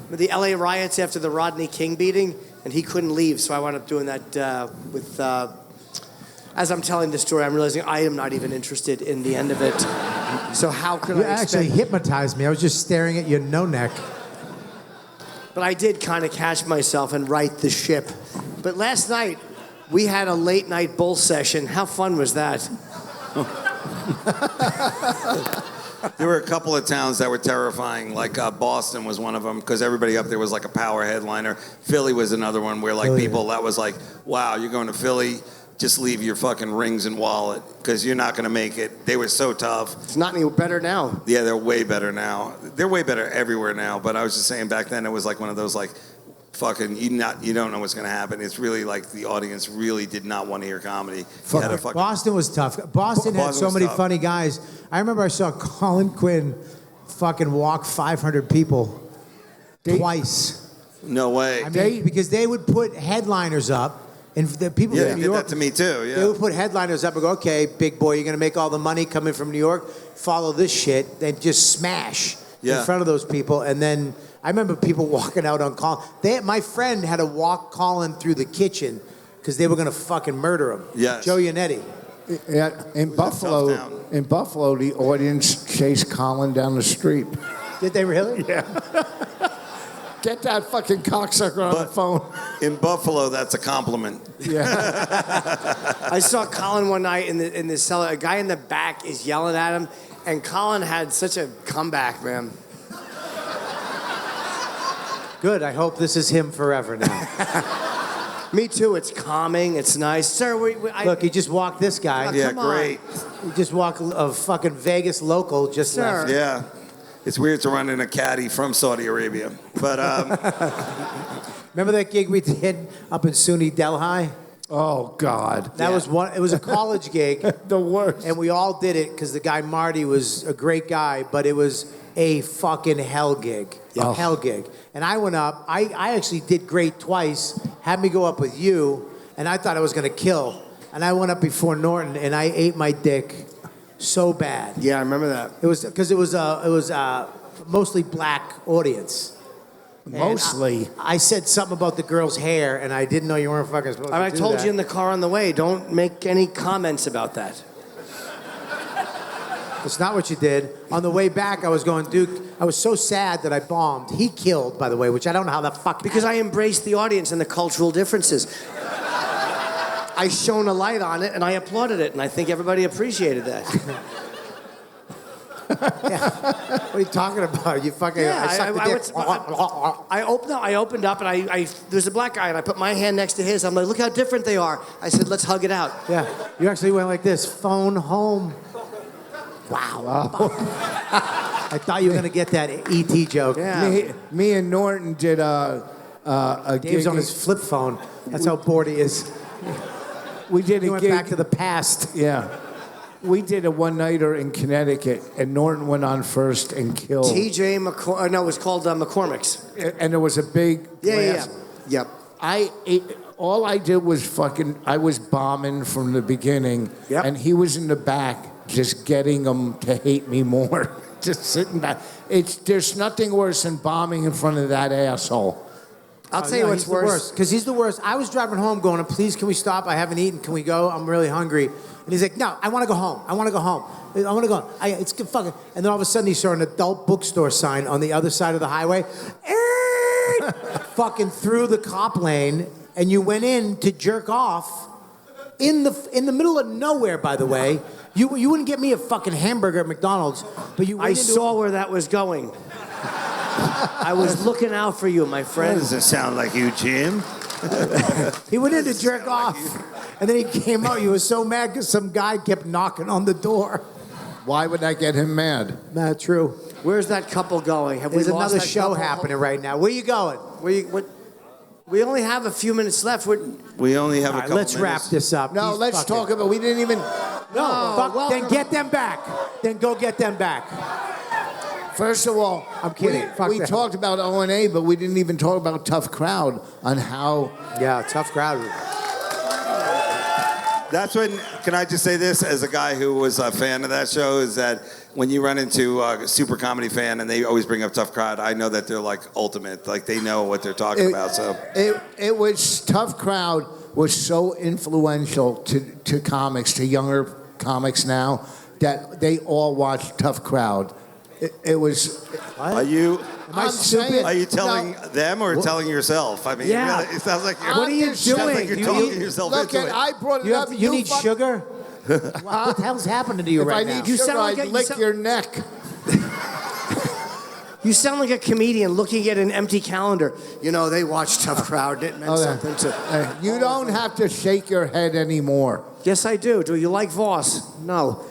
the LA riots after the Rodney King beating, and he couldn't leave. So I wound up doing that with. As I'm telling this story, I'm realizing I am not even interested in the end of it. So how could You I actually expect? hypnotized me. I was just staring at your no neck. But I did kind of catch myself and right the ship. But last night we had a late night bull session. How fun was that? There were a couple of towns that were terrifying, like Boston was one of them, because everybody up there was like a power headliner. Philly was another one where like Philly, people, that was like, wow, you're going to Philly? just leave your fucking rings and wallet because you're not going to make it. They were so tough. It's not any better now. Yeah, they're way better now. They're way better everywhere now. But I was just saying back then it was like one of those like fucking you don't know what's going to happen. It's really like the audience really did not want to hear comedy. You had to fucking- Boston was tough. Boston had Boston so was many tough. funny guys. I remember I saw Colin Quinn fucking walk 500 people twice. No way. I mean, because they would put headliners up, and the people Yeah, from they New did York, that to me too. they Yeah. would put headliners up and go, okay, big boy, you're going to make all the money coming from New York. Follow this shit. Then just smash Yeah. in front of those people. And then I remember people walking out on Colin. My friend had to walk Colin through the kitchen because they were going to fucking murder him. Yes. Joe Yannetti. Yeah, in was a tough town. Buffalo, the audience chased Colin down the street. Did they really? Yeah. Get that fucking cocksucker on the phone. In Buffalo, that's a compliment. I saw Colin one night in the cellar. A guy in the back is yelling at him, and Colin had such a comeback, man. Good. I hope this is him forever now. Me too. It's calming. It's nice, sir. Look, he just walked this guy. Yeah, come on. great. He just walked a fucking Vegas local just Sir. left. Yeah. It's weird to run in a caddy from Saudi Arabia. But Remember that gig we did up in SUNY Delhi? Oh, God. That was one. It was a college gig, The worst. and we all did it because the guy Marty was a great guy, but it was a fucking hell gig. Oh. Hell gig. And I went up. I actually did great twice. Had me go up with you, and I thought I was gonna kill. And I went up before Norton, and I ate my dick so bad. Yeah, I remember that. It was because it was mostly black audience. And Mostly. I said something about the girl's hair, and I didn't know you weren't fucking supposed And to I do told that. you in the car on the way, don't make any comments about that. It's not what you did. On the way back, I was going, Duke, I was so sad that I bombed. He killed, by the way, which I don't know how the fuck. Because I embraced the audience and the cultural differences. I shone a light on it, and I applauded it, and I think everybody appreciated that. What are you talking about? You fucking. Yeah, I sucked the dick. I opened up, and I there's a black guy, and I put my hand next to his. I'm like, look how different they are. I said, let's hug it out. Yeah, you actually went like this. Phone home. Wow. I thought you were gonna get that ET joke. Yeah. Me and Norton did a Dave's gig. on his flip phone. That's how bored he is. We did He a went gig. back to the past. Yeah. We did a one-nighter in Connecticut, and Norton went on first and killed. TJ no, it was called McCormick's. And there was a big Yeah. glass. Yep. All I did was I was bombing from the beginning, Yep. and he was in the back just getting them to hate me more. Just sitting back. There's nothing worse than bombing in front of that asshole. I'll tell you what's worse. Because he's the worst. I was driving home going, please, can we stop? I haven't eaten. Can we go? I'm really hungry. And he's like, no, I want to go home. I want to go home. I want to go home. It's good fucking. And then all of a sudden he saw an adult bookstore sign on the other side of the highway. Fucking through the cop lane. And you went in to jerk off in the middle of nowhere, by the way. You wouldn't get me a fucking hamburger at McDonald's, but you went I into saw where that was going. I was looking out for you, my that friend. doesn't sound like you, Jim. He went in to jerk off, and then he came out. He was so mad because some guy kept knocking on the door. Why would that get him mad? Not true. Where's that couple going? Have There's we lost another that show couple? happening right now. Where you going? We only have a few minutes left. We only have All a right, couple let's wrap minutes. this up. No, These let's fucking- talk about. We didn't even. No, fuck, welcome. then get them back. Then go get them back. First of all, I'm kidding. Fuck We that. talked about O&A, but we didn't even talk about Tough Crowd on how. Yeah, tough crowd. That's when, can I just say this as a guy who was a fan of that show, is that when you run into a super comedy fan and they always bring up Tough Crowd, I know that they're like ultimate. Like they know what they're talking about. So It was Tough Crowd was so influential to comics, to younger comics now, that they all watched Tough Crowd. It was. are you I stupid? are you telling them or telling yourself? I mean, Yeah. really, it sounds like you're, What are you it sounds doing? like you're You talking need- yourself Look, into it. I brought it You, up. you need fuck- sugar? What the hell's happening to you If right I now? need You sugar, sound like I'd you lick sound- your neck. You sound like a comedian looking at an empty calendar. You know, they watch Tough Crowd. It meant something to. You don't have to shake your head anymore. Yes, I do. Do you like Vos? No.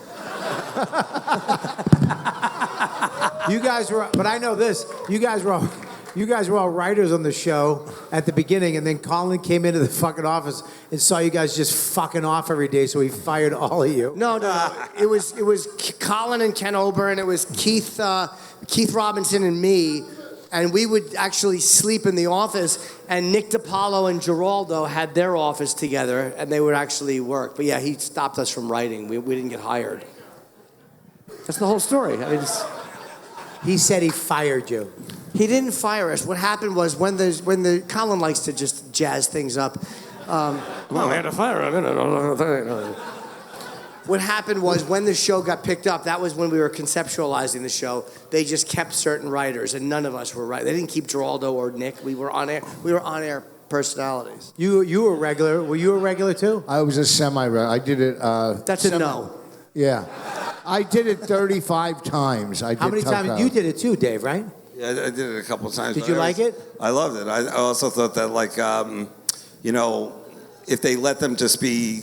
You guys were, but I know this. You guys were all writers on the show at the beginning, and then Colin came into the fucking office and saw you guys just fucking off every day, so he fired all of you. No. It was Colin and Ken Ober, and it was Keith Robinson and me, and we would actually sleep in the office. And Nick DiPaolo and Geraldo had their office together, and they would actually work. But yeah, he stopped us from writing. We didn't get hired. That's the whole story. I mean, He said he fired you. he didn't fire us. What happened was when the Colin likes to just jazz things up. Well, we had to fire him. What happened was when the show got picked up, that was when we were conceptualizing the show. They just kept certain writers, and none of us were right. They didn't keep Geraldo or Nick. We were on air. We were on air personalities. You were regular. Were you a regular too? I was a semi-regular. I did it. That's a no. Yeah. I did it 35 times. How many times? You did it too, Dave, right? Yeah, I did it a couple of times. Did you like it? I loved it. I also thought that, like, you know, if they let them just be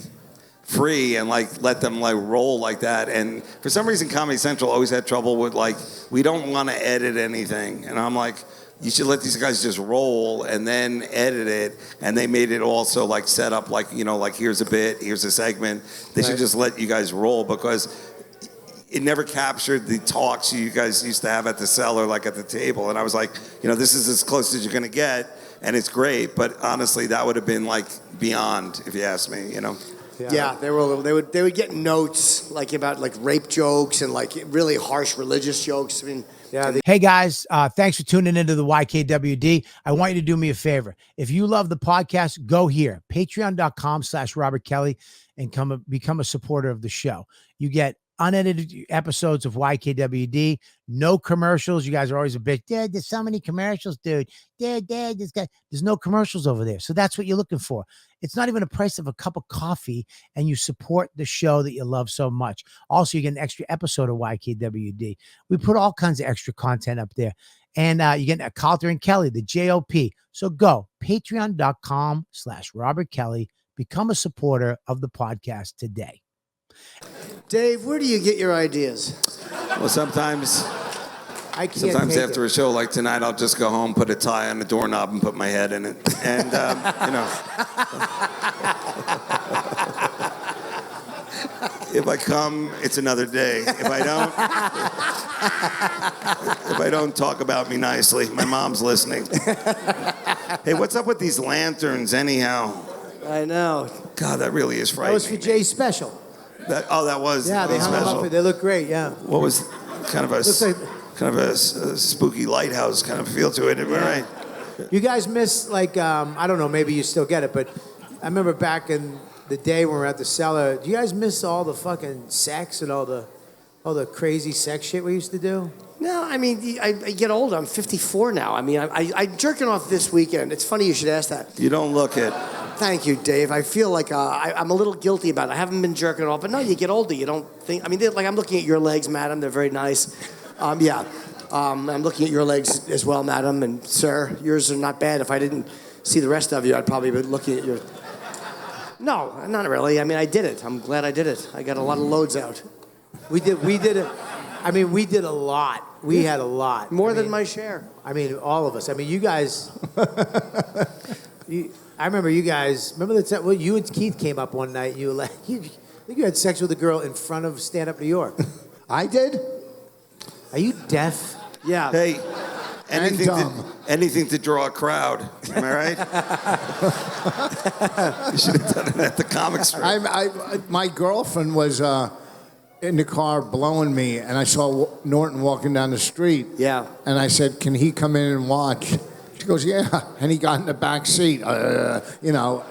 free and like let them like roll like that, and for some reason Comedy Central always had trouble with like, we don't want to edit anything, and I'm like, you should let these guys just roll and then edit it. And they made it also like set up like, you know, like here's a bit, here's a segment. They should just let you guys roll, because it never captured the talks you guys used to have at the cellar, like at the table. And I was like, you know, this is as close as you're gonna get, and it's great. But honestly, that would have been like beyond, if you ask me, you know. Yeah, they would get notes like about like rape jokes and like really harsh religious jokes. I mean, Hey guys, thanks for tuning into the YKWD. I want you to do me a favor. If you love the podcast, go here, patreon.com/Robert Kelly, and become a supporter of the show. You get unedited episodes of YKWD, no commercials. You guys are always a bitch. Dad, there's so many commercials, dude. Dad, this guy. There's no commercials over there. So that's what you're looking for. It's not even the price of a cup of coffee, and you support the show that you love so much. Also, you get an extra episode of YKWD. We put all kinds of extra content up there. And you get a Calder and Kelly, the JOP. So go, patreon.com/Robert Kelly. Become a supporter of the podcast today. Dave, where do you get your ideas? Well, sometimes Sometimes after a show like tonight, I'll just go home, put a tie on the doorknob, and put my head in it. And, you know. If I come, it's another day. If I don't talk about me nicely, my mom's listening. Hey, what's up with these lanterns anyhow? I know. God, that really is frightening. That was for Jay's special. That was Yeah, they hung them special. up. They look great, yeah. What was kind of a spooky lighthouse kind of feel to it, am I right? You guys miss, like, I don't know, maybe you still get it, but I remember back in the day when we were at the cellar, do you guys miss all the fucking sex and all the crazy sex shit we used to do? No, I mean, I get older. I'm 54 now. I mean, I'm jerking off this weekend. It's funny you should ask that. You don't look it. Thank you, Dave. I feel like I'm a little guilty about it. I haven't been jerking off, but no, you get older. You don't think. I mean, like I'm looking at your legs, madam. They're very nice. I'm looking at your legs as well, madam, and sir. Yours are not bad. If I didn't see the rest of you, I'd probably be looking at your. No, not really. I mean, I did it. I'm glad I did it. I got a lot of loads out. We did it. I mean, we did a lot. We had a lot. More than my share. I mean, all of us. I mean, you guys. I remember you guys. Remember the time? Well, you and Keith came up one night. You were like, I think you had sex with a girl in front of Stand Up New York. I did? Are you deaf? Yeah. Hey, dumb. anything to draw a crowd. Am I right? You should have done it at the comic strip. My girlfriend was in the car blowing me, and I saw Norton walking down the street. Yeah. And I said, "Can he come in and watch?" She goes, "Yeah." And he got in the back seat. You know.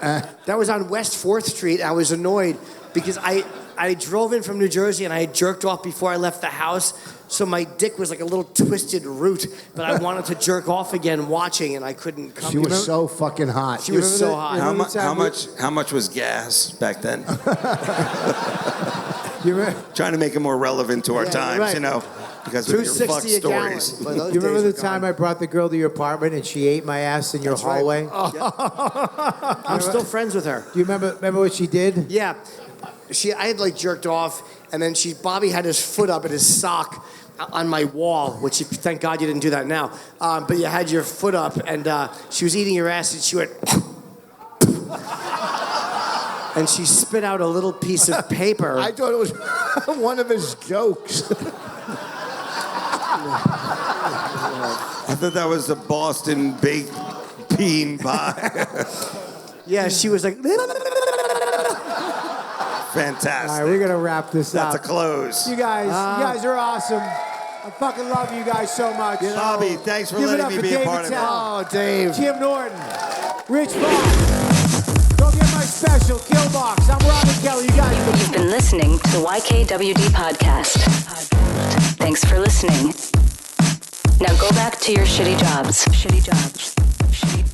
That was on West 4th Street. I was annoyed because I drove in from New Jersey and I had jerked off before I left the house. So my dick was like a little twisted root, but I wanted to jerk off again watching, and I couldn't come. She was so fucking hot. She was so hot. How much was gas back then? You remember? Trying to make it more relevant to our times, right. you know. because of your fuck $2.60 a gallon. stories. But those You remember days the are time gone. I brought the girl to your apartment and she ate my ass in your That's right. hallway? I'm still friends with her. Do you remember what she did? Yeah, I had like jerked off, and then Bobby had his foot up in his sock on my wall, which thank God you didn't do that now. But you had your foot up, and she was eating your ass, and she went, and she spit out a little piece of paper. I thought it was one of his jokes. I thought that was the Boston baked bean pie. Yeah, she was like. Fantastic. All right, we're gonna wrap this That's up. a close. You guys are awesome. I fucking love you guys so much. Bobby, thanks for Give it letting up me for be a Dave part of it. Attell. Oh, Dave. Jim Norton, Rich Fox. Go get my special, Killbox. I'm Robin Kelly. You guys. You've been listening to the YKWD podcast. Thanks for listening. Now go back to your shitty jobs. Shitty jobs. Shitty